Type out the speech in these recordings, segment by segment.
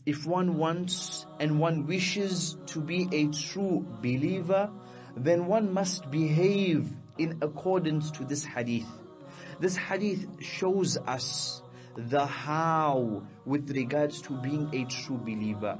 if one wants and one wishes to be a true believer, then one must behave in accordance to this hadith. This hadith shows us the how with regards to being a true believer.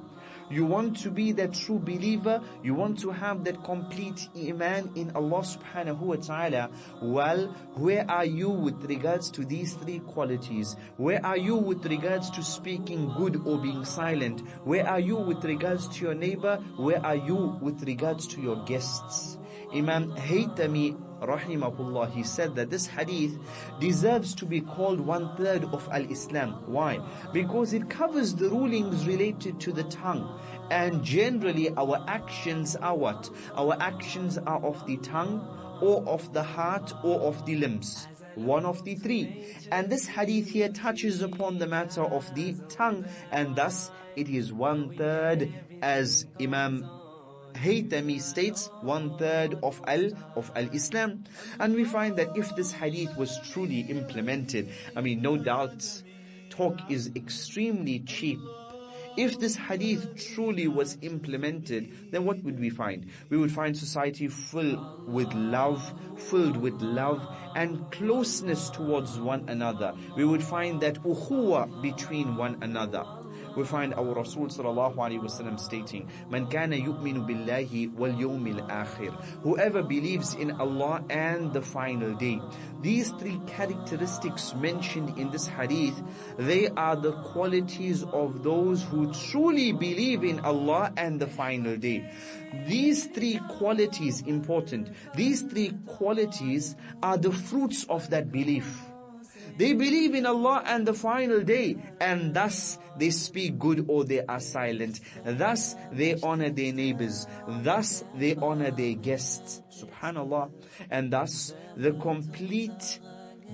You want to be that true believer, you want to have that complete iman in Allah subhanahu wa ta'ala. Well, where are you with regards to these three qualities? Where are you with regards to speaking good or being silent? Where are you with regards to your neighbor? Where are you with regards to your guests? Imam Haytami rahimahullah, he said that this hadith deserves to be called 1/3 of Al-Islam. Why? Because it covers the rulings related to the tongue. And generally our actions are what? Our actions are of the tongue or of the heart or of the limbs. One of the three. And this hadith here touches upon the matter of the tongue, and thus it is 1/3, as Imam Haytami states, 1/3 of Al-Islam. And we find that if this hadith was truly implemented, no doubt talk is extremely cheap. If this hadith truly was implemented, then what would we find? We would find society filled with love and closeness towards one another. We would find that ukhuwa between one another. We find our Rasul sallallahu alaihi wasallam stating, "Man kana yu'minu billahi wal yawmil akhir." Whoever believes in Allah and the final day. These three characteristics mentioned in this hadith, they are the qualities of those who truly believe in Allah and the final day. These three qualities, important, these three qualities are the fruits of that belief. They believe in Allah and the final day, and thus they speak good or they are silent. Thus they honor their neighbors. Thus they honor their guests. Subhanallah. And thus the complete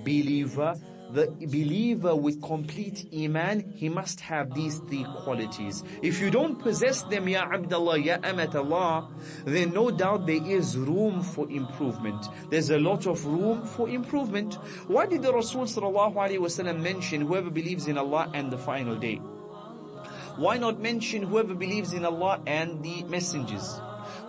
believer, the believer with complete iman, he must have these three qualities. If you don't possess them, ya Abdullah, ya Amat Allah, then no doubt there is room for improvement. There's a lot of room for improvement. Why did the Rasul sallallahu alaihi wasallam mention whoever believes in Allah and the final day? Why not mention whoever believes in Allah and the messengers?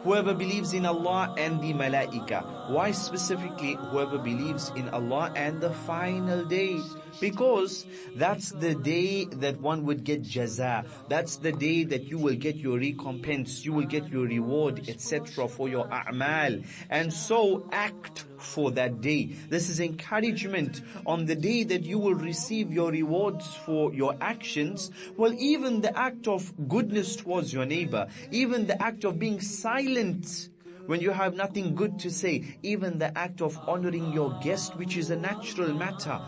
Whoever believes in Allah and the malaika? Why specifically whoever believes in Allah and the final day? Because that's the day that one would get jaza. That's the day that you will get your recompense, you will get your reward, etc. for your a'mal. And so act for that day. This is encouragement on the day that you will receive your rewards for your actions. Well, even the act of goodness towards your neighbor, even the act of being silent when you have nothing good to say, even the act of honoring your guest, which is a natural matter,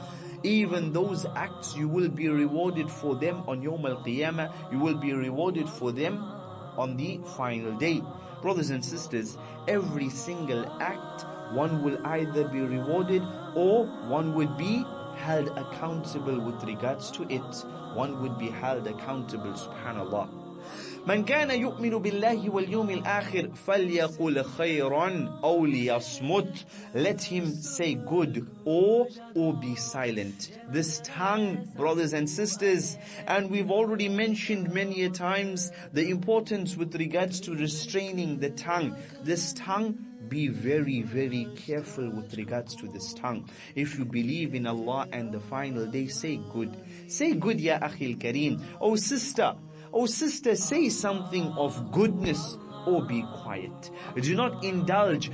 even those acts you will be rewarded for them on Yawm al-Qiyamah, you will be rewarded for them on the final day. Brothers and sisters, every single act, one will either be rewarded or one would be held accountable with regards to it. One would be held accountable, subhanallah. من كان يؤمن بالله واليوم الآخر فليقل خيرا أو ليصمت. Let him say good or be silent. This tongue, brothers and sisters, and we've already mentioned many a times the importance with regards to restraining the tongue. This tongue, be very, very careful with regards to this tongue. If you believe in Allah and the final day, say good. Say good, ya akhil kareem. Oh sister, say something of goodness or be quiet. Do not indulge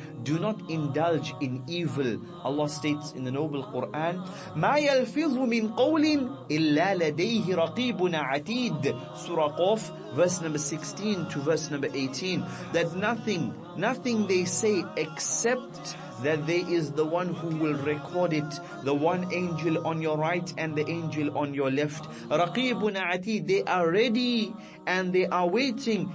in evil. Allah states in the noble Quran, مَا يَلْفِظُ مِنْ قَوْلٍ إِلَّا لَدَيْهِ رَقِيبٌ عَتِيدٌ. Surah Qaf, verse number 16 to verse number 18, that nothing they say except that there is the one who will record it, the one angel on your right and the angel on your left. Raqibun Atid, they are ready and they are waiting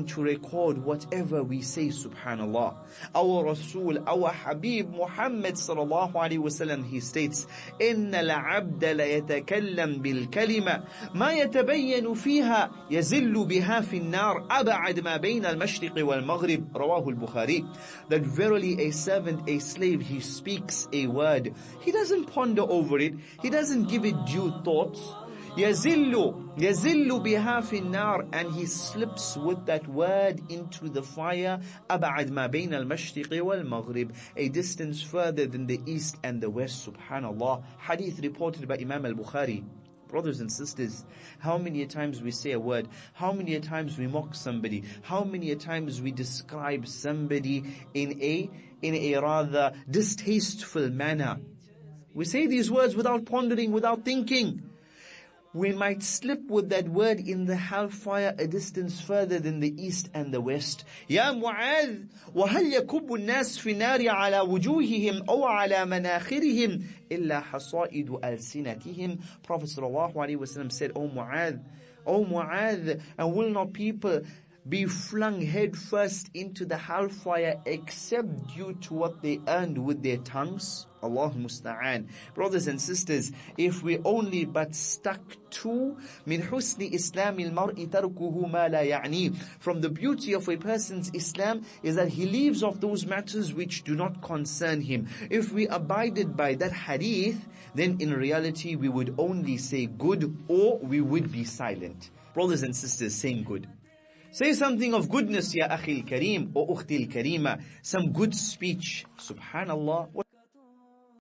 to record whatever we say, subhanallah. Our Rasul, our Habib Muhammad sallallahu alaihi wasallam, he states, إِنَّ الْعَبْدَ لَيَتَكَلَّمْ بِالْكَلِمَةِ مَا يَتَبَيَّنُ فِيهَا يَزِلُّ بِهَا فِي النَّارِ أَبْعَدْ مَا بَيْنَ الْمَشْرِقِ وَالْمَغْرِبِ. Rawahu al-Bukhari. That verily a servant, a slave, he speaks a word, he doesn't ponder over it, he doesn't give it due thoughts. يَزِلُّ بِهَا فِي النَّارِ, and he slips with that word into the fire. أَبْعَدْ مَا بَيْنَ الْمَشْرِقِ وَالْمَغْرِبِ, a distance further than the east and the west. Subhanallah. Hadith reported by Imam al-Bukhari. Brothers and sisters, how many times we say a word, how many times we mock somebody, how many times we describe somebody in a rather distasteful manner. We say these words without pondering, without thinking. We might slip with that word in the hellfire a distance further than the east and the west. يا معاذ وهل يكب الناس في النار على وجوههم أو على مناخرهم إلا حصائد ألسنتهم. Prophet ﷺ said, O Mu'adh, and will not people be flung head first into the hellfire except due to what they earned with their tongues? Allah musta'an. Brothers and sisters, if we only but stuck to min husni islamil mar'i tarkuhu ma la ya'ni, from the beauty of a person's Islam is that he leaves off those matters which do not concern him. If we abided by that hadith, then in reality we would only say good, or we would be silent. Brothers and sisters, saying good. Say something of goodness, ya akhil kareem, or ukhtil kareema, some good speech. Subhanallah.